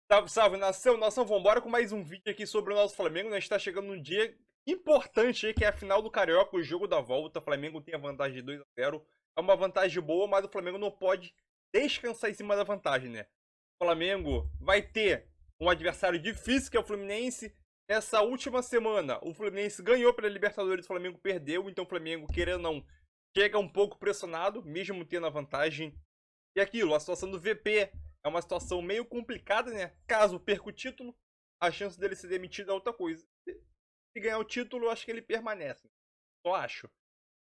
Salve, salve, nação! Nação, vambora com mais um vídeo aqui sobre o nosso Flamengo. A gente tá chegando num dia importante aí, que é a final do Carioca, o jogo da volta. O Flamengo tem a vantagem de 2-0. É uma vantagem boa, mas o Flamengo não pode descansar em cima da vantagem, né? O Flamengo vai ter um adversário difícil, que é o Fluminense. Nessa última semana, o Fluminense ganhou pela Libertadores, o Flamengo perdeu. Então o Flamengo, querendo ou não, chega um pouco pressionado, mesmo tendo a vantagem. E aquilo, a situação do VP é uma situação meio complicada, né? Caso perca o título, a chance dele ser demitido é outra coisa. Se ganhar o título, eu acho que ele permanece. Só acho.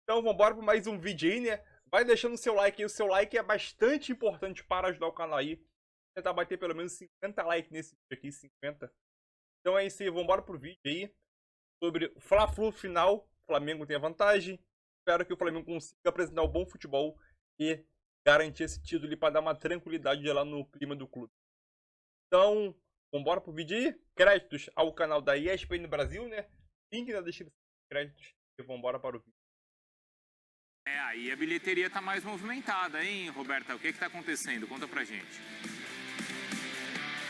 Então vambora para mais um vídeo aí, né? Vai deixando o seu like aí. O seu like é bastante importante para ajudar o canal aí. Tentar bater pelo menos 50 likes nesse vídeo aqui, 50. Então é isso aí, vambora pro vídeo aí. Sobre o Fla-Flu final. O Flamengo tem a vantagem. Espero que o Flamengo consiga apresentar um bom futebol e garantir esse título ali para dar uma tranquilidade lá no clima do clube. Então, vambora pro vídeo aí. Créditos ao canal da ESPN Brasil, né? Link na descrição de créditos. E vambora para o vídeo. Aí a bilheteria tá mais movimentada, hein, Roberta? O que tá acontecendo? Conta pra gente.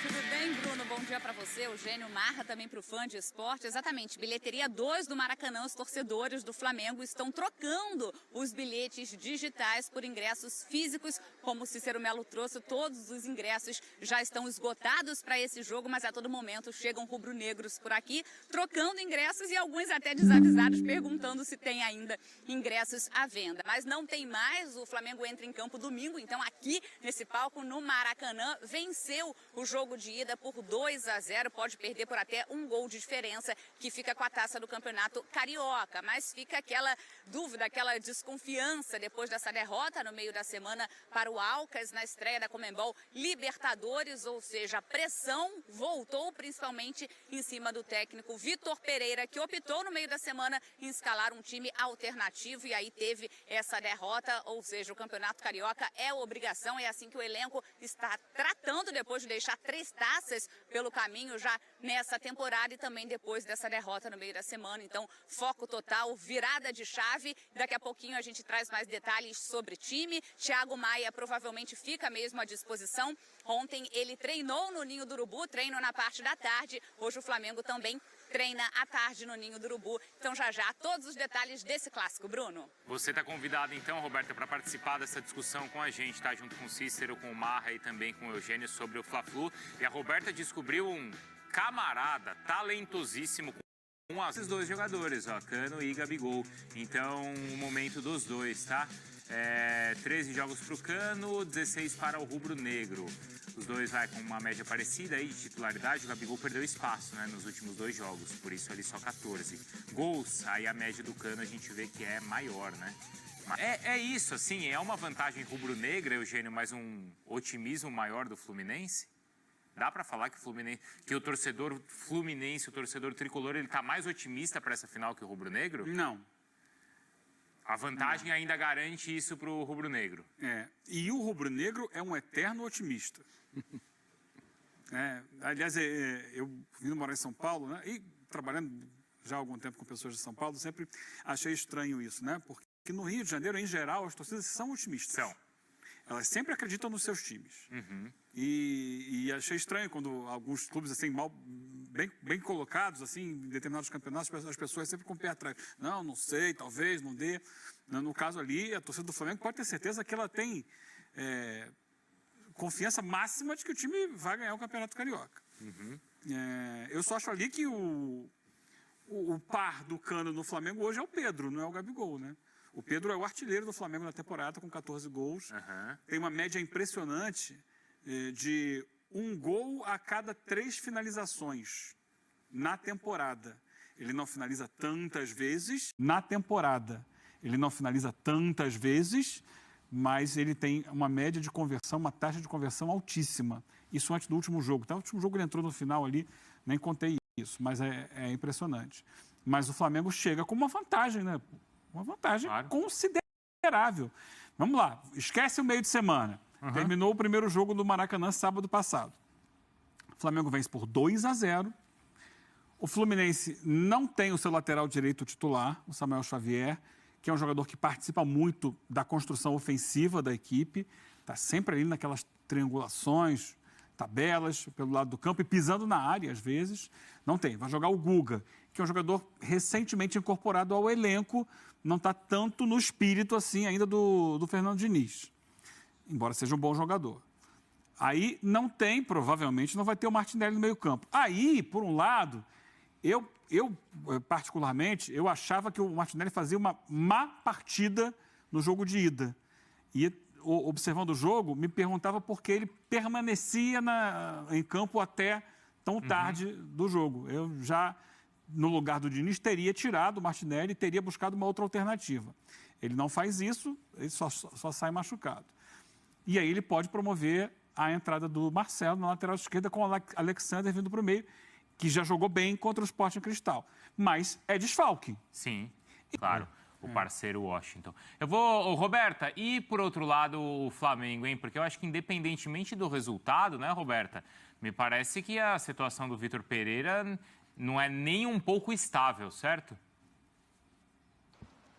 Tudo bem, Bruno? Bom dia pra você. Eugênio Marra também pro fã de esporte. Exatamente, bilheteria 2 do Maracanã. Os torcedores do Flamengo estão trocando os bilhetes digitais por ingressos físicos. Como o Cícero Melo trouxe, todos os ingressos já estão esgotados para esse jogo, mas a todo momento chegam rubro-negros por aqui, trocando ingressos e alguns até desavisados, perguntando se tem ainda ingressos à venda. Mas não tem mais, o Flamengo entra em campo domingo, então aqui nesse palco no Maracanã, venceu o jogo de ida por 2-0, pode perder por até um gol de diferença, que fica com a taça do Campeonato Carioca. Mas fica aquela dúvida, aquela desconfiança depois dessa derrota no meio da semana para o Alcas na estreia da Conmebol Libertadores, ou seja, a pressão voltou principalmente em cima do técnico Vitor Pereira, que optou no meio da semana em escalar um time alternativo e aí teve essa derrota, ou seja, o Campeonato Carioca é obrigação, é assim que o elenco está tratando depois de deixar 3 taças pelo caminho já nessa temporada e também depois dessa derrota no meio da semana. Então, foco total, virada de chave. Daqui a pouquinho a gente traz mais detalhes sobre time. Thiago Maia provavelmente fica mesmo à disposição. Ontem ele treinou no Ninho do Urubu, treino na parte da tarde. Hoje o Flamengo também treina à tarde no Ninho do Urubu. Então já todos os detalhes desse clássico, Bruno. Você está convidada então, Roberta, para participar dessa discussão com a gente, tá? Junto com o Cícero, com o Marra e também com o Eugênio sobre o Fla-Flu. E a Roberta descobriu um camarada talentosíssimo com esses dois jogadores, ó, Cano e Gabigol. Então, o momento dos dois, tá? 13 jogos para o Cano, 16 para o Rubro Negro. Os dois vai com uma média parecida aí de titularidade. O Gabigol perdeu espaço, né, nos últimos 2 jogos, por isso ali só 14 gols. Aí a média do Cano a gente vê que é maior, né? É isso, assim, é uma vantagem rubro-negra, Eugênio, mas um otimismo maior do Fluminense? Dá pra falar que o torcedor fluminense, o torcedor tricolor, ele tá mais otimista para essa final que o rubro-negro? Não. A vantagem ainda garante isso pro rubro-negro. E o rubro-negro é um eterno otimista. Aliás, eu vindo morar em São Paulo, né, e trabalhando já há algum tempo com pessoas de São Paulo, sempre achei estranho isso, né? Porque no Rio de Janeiro, em geral, as torcidas são otimistas. São. Elas sempre acreditam nos seus times. Uhum. E achei estranho quando alguns clubes assim bem colocados assim em determinados campeonatos, as pessoas sempre com o pé atrás. Não sei, talvez, não dê. No caso ali, a torcida do Flamengo pode ter certeza que ela tem confiança máxima de que o time vai ganhar o Campeonato Carioca. Uhum. Eu só acho ali que o par do Cano no Flamengo hoje é o Pedro, não é o Gabigol, né? O Pedro é o artilheiro do Flamengo na temporada, com 14 gols. Uhum. Tem uma média impressionante de 1 gol a cada 3 finalizações na temporada. Ele não finaliza tantas vezes na temporada. Ele não finaliza tantas vezes, mas ele tem uma média de conversão, uma taxa de conversão altíssima. Isso antes do último jogo. Tá? O último jogo ele entrou no final ali, nem contei isso, mas é impressionante. Mas o Flamengo chega com uma vantagem, né? Uma vantagem considerável. Vamos lá, esquece o meio de semana. Uhum. Terminou o primeiro jogo do Maracanã sábado passado. O Flamengo vence por 2-0. O Fluminense não tem o seu lateral direito titular, o Samuel Xavier, que é um jogador que participa muito da construção ofensiva da equipe. Está sempre ali naquelas triangulações, tabelas, pelo lado do campo e pisando na área, às vezes. Não tem. Vai jogar o Guga, que é um jogador recentemente incorporado ao elenco, não está tanto no espírito assim ainda do Fernando Diniz, embora seja um bom jogador. Aí não tem, provavelmente, não vai ter o Martinelli no meio-campo. Aí, por um lado, eu particularmente, eu achava que o Martinelli fazia uma má partida no jogo de ida. E, observando o jogo, me perguntava por que ele permanecia em campo até tão tarde do jogo. Eu já, no lugar do Diniz, teria tirado o Martinelli e teria buscado uma outra alternativa. Ele não faz isso, ele só sai machucado. E aí ele pode promover a entrada do Marcelo na lateral esquerda com o Alexander vindo para o meio, que já jogou bem contra o Sporting Cristal. Mas é desfalque. Sim, claro. O parceiro Washington. Roberta, e por outro lado o Flamengo, hein? Porque eu acho que independentemente do resultado, né, Roberta? Me parece que a situação do Vitor Pereira não é nem um pouco estável, certo?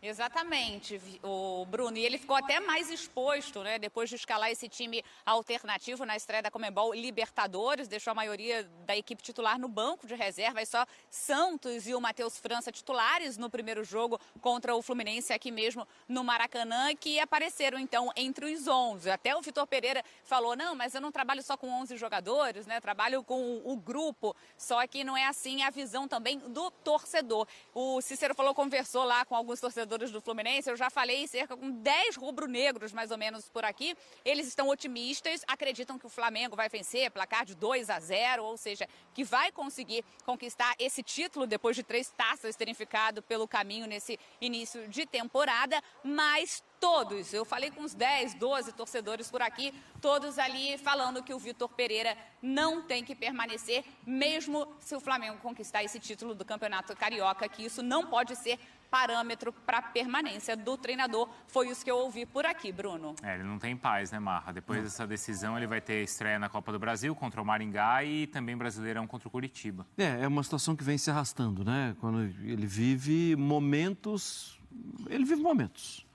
Exatamente, o Bruno. E ele ficou até mais exposto, né? Depois de escalar esse time alternativo na estreia da Conmebol Libertadores, deixou a maioria da equipe titular no banco de reserva. E só Santos e o Matheus França titulares no primeiro jogo contra o Fluminense aqui mesmo no Maracanã, que apareceram então entre os 11. Até o Vitor Pereira falou, não, mas eu não trabalho só com 11 jogadores, né? Trabalho com o grupo, só que não é assim a visão também do torcedor. O Cícero conversou lá com alguns torcedores do Fluminense, eu já falei, cerca com 10 rubro-negros, mais ou menos, por aqui. Eles estão otimistas, acreditam que o Flamengo vai vencer, placar de 2-0, ou seja, que vai conseguir conquistar esse título depois de 3 taças terem ficado pelo caminho nesse início de temporada, mas todos, eu falei com uns 10, 12 torcedores por aqui, todos ali falando que o Vitor Pereira não tem que permanecer, mesmo se o Flamengo conquistar esse título do Campeonato Carioca, que isso não pode ser parâmetro para a permanência do treinador. Foi isso que eu ouvi por aqui, Bruno. Ele não tem paz, né, Marra? Depois dessa decisão, ele vai ter estreia na Copa do Brasil contra o Maringá e também Brasileirão contra o Curitiba. É uma situação que vem se arrastando, né? Quando ele vive momentos. Ele vive momentos.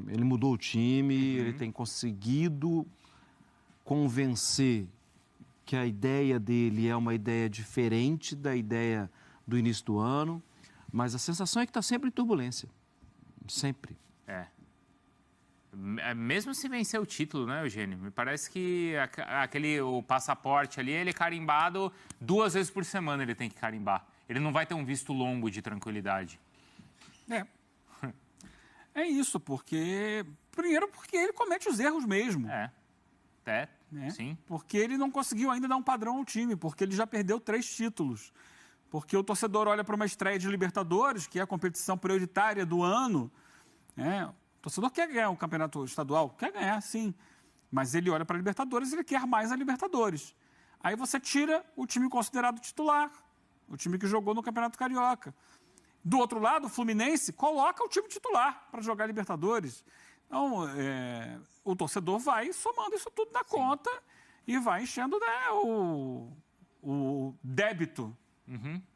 Ele mudou o time, ele tem conseguido convencer que a ideia dele é uma ideia diferente da ideia do início do ano. Mas a sensação é que está sempre em turbulência. Sempre. Mesmo se vencer o título, né, Eugênio? Me parece que o passaporte ali, ele é carimbado 2 vezes por semana, ele tem que carimbar. Ele não vai ter um visto longo de tranquilidade. É isso, porque... Primeiro porque ele comete os erros mesmo. Sim. Porque ele não conseguiu ainda dar um padrão ao time, porque ele já perdeu 3 títulos. Porque o torcedor olha para uma estreia de Libertadores, que é a competição prioritária do ano. O torcedor quer ganhar o campeonato estadual? Quer ganhar, sim. Mas ele olha para a Libertadores e ele quer mais a Libertadores. Aí você tira o time considerado titular, o time que jogou no Campeonato Carioca. Do outro lado, o Fluminense coloca o time titular para jogar Libertadores. Então, o torcedor vai somando isso tudo na conta e vai enchendo, né, o débito.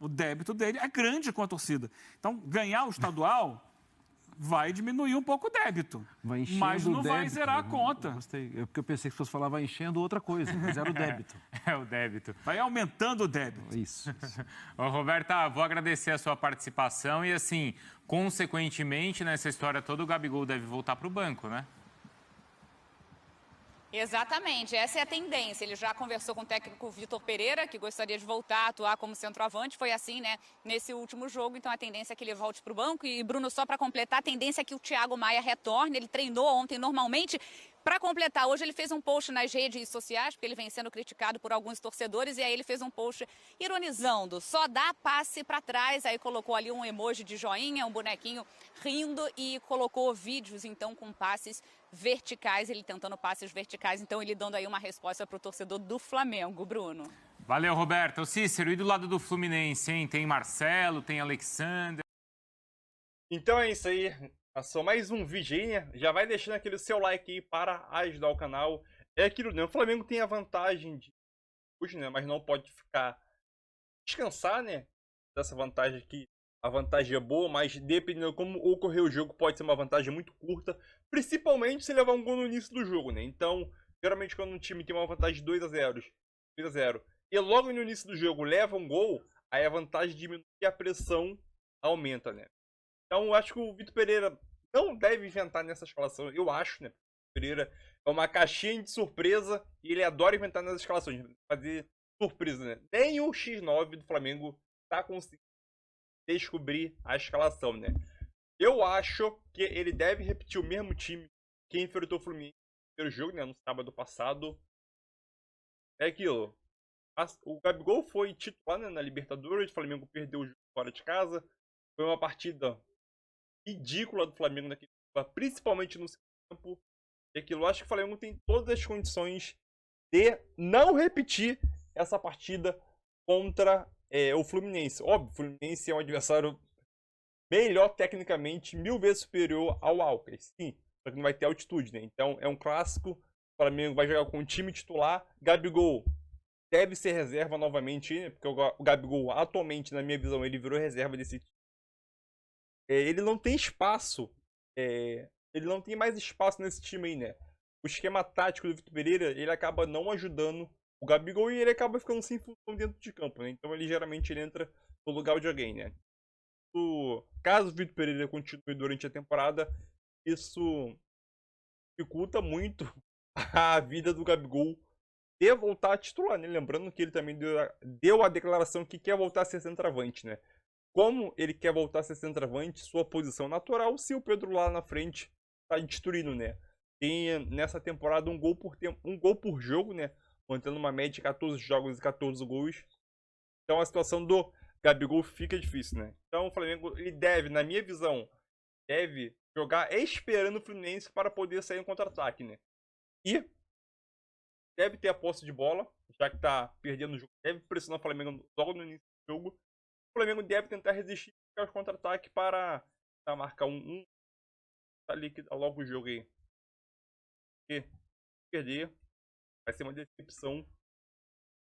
O débito dele é grande com a torcida. Então, ganhar o estadual vai diminuir um pouco o débito. Mas não vai zerar a conta. Gostei. Porque eu pensei que você falava enchendo outra coisa, mas era o débito. É o débito. Vai aumentando o débito. Isso. Roberta, vou agradecer a sua participação e, assim, consequentemente, nessa história toda, o Gabigol deve voltar para o banco, né? Exatamente, essa é a tendência. Ele já conversou com o técnico Vitor Pereira, que gostaria de voltar a atuar como centroavante. Foi assim, né, nesse último jogo. Então a tendência é que ele volte para o banco. E, Bruno, só para completar, a tendência é que o Thiago Maia retorne. Ele treinou ontem normalmente. Para completar, hoje ele fez um post nas redes sociais, porque ele vem sendo criticado por alguns torcedores, e aí ele fez um post ironizando, só dá passe para trás, aí colocou ali um emoji de joinha, um bonequinho rindo e colocou vídeos, então, com passes verticais, ele tentando passes verticais, então ele dando aí uma resposta para o torcedor do Flamengo, Bruno. Valeu, Roberta. O Cícero, e do lado do Fluminense, hein? Tem Marcelo, tem Alexander. Então é isso aí. Passou mais um vídeo aí, né? Já vai deixando aquele seu like aí para ajudar o canal. É aquilo, né? O Flamengo tem a vantagem de hoje, né? Mas não pode ficar descansar, né? Dessa vantagem aqui. A vantagem é boa, mas dependendo de como ocorrer o jogo, pode ser uma vantagem muito curta. Principalmente se levar um gol no início do jogo, né? Então, Geralmente quando um time tem uma vantagem de 2-0, e logo no início do jogo leva um gol, aí a vantagem diminui e a pressão aumenta, né? Então eu acho que o Vitor Pereira não deve inventar nessa escalação, eu acho, né? O Pereira é uma caixinha de surpresa e ele adora inventar nessas escalações, fazer surpresa, né? Nem o X9 do Flamengo tá conseguindo descobrir a escalação, né? Eu acho que ele deve repetir o mesmo time que enfrentou o Fluminense no primeiro jogo, né? No sábado passado. É aquilo. O Gabigol foi titular, né, na Libertadores, o Flamengo perdeu o jogo fora de casa. Foi uma partida ridícula do Flamengo naquele jogo, principalmente no segundo tempo. E aquilo, eu acho que o Flamengo tem todas as condições de não repetir essa partida contra o Fluminense. Óbvio, o Fluminense é um adversário melhor tecnicamente, 1000 vezes superior ao Alcas. Sim, só que não vai ter altitude, né? Então é um clássico. O Flamengo vai jogar com o time titular. Gabigol deve ser reserva novamente, né? Porque o Gabigol, atualmente, na minha visão, ele virou reserva desse time. Ele não tem espaço. Ele não tem mais espaço nesse time aí, né? O esquema tático do Vitor Pereira, ele acaba não ajudando o Gabigol e ele acaba ficando sem função dentro de campo, né? Então ele geralmente entra no lugar de alguém, né? Caso o Vitor Pereira continue durante a temporada, isso dificulta muito a vida do Gabigol de voltar a titular, né? Lembrando que ele também deu a declaração que quer voltar a ser centroavante, né? Como ele quer voltar a ser centroavante, sua posição natural, se o Pedro lá na frente tá destruindo, né? Tem nessa temporada um gol por jogo, né? Mantendo uma média de 14 jogos e 14 gols. Então a situação do Gabigol fica difícil, né? Então o Flamengo, ele deve, na minha visão, deve jogar esperando o Fluminense para poder sair no contra-ataque, né? E deve ter a posse de bola, já que tá perdendo o jogo. Deve pressionar o Flamengo logo no início do jogo. O Flamengo deve tentar resistir aos contra-ataques para marcar tá liquidar logo o jogo aí. Porque perder vai ser uma decepção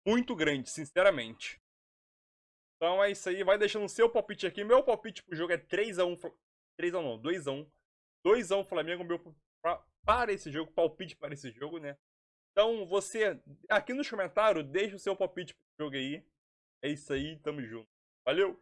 muito grande, sinceramente. Então é isso aí, vai deixando o seu palpite aqui. Meu palpite pro jogo é 3-1. 3-1 não, 2-1. 2-1 Flamengo, meu para esse jogo, palpite para esse jogo, né? Então você, aqui nos comentários, deixa o seu palpite pro jogo aí. É isso aí, tamo junto. Valeu!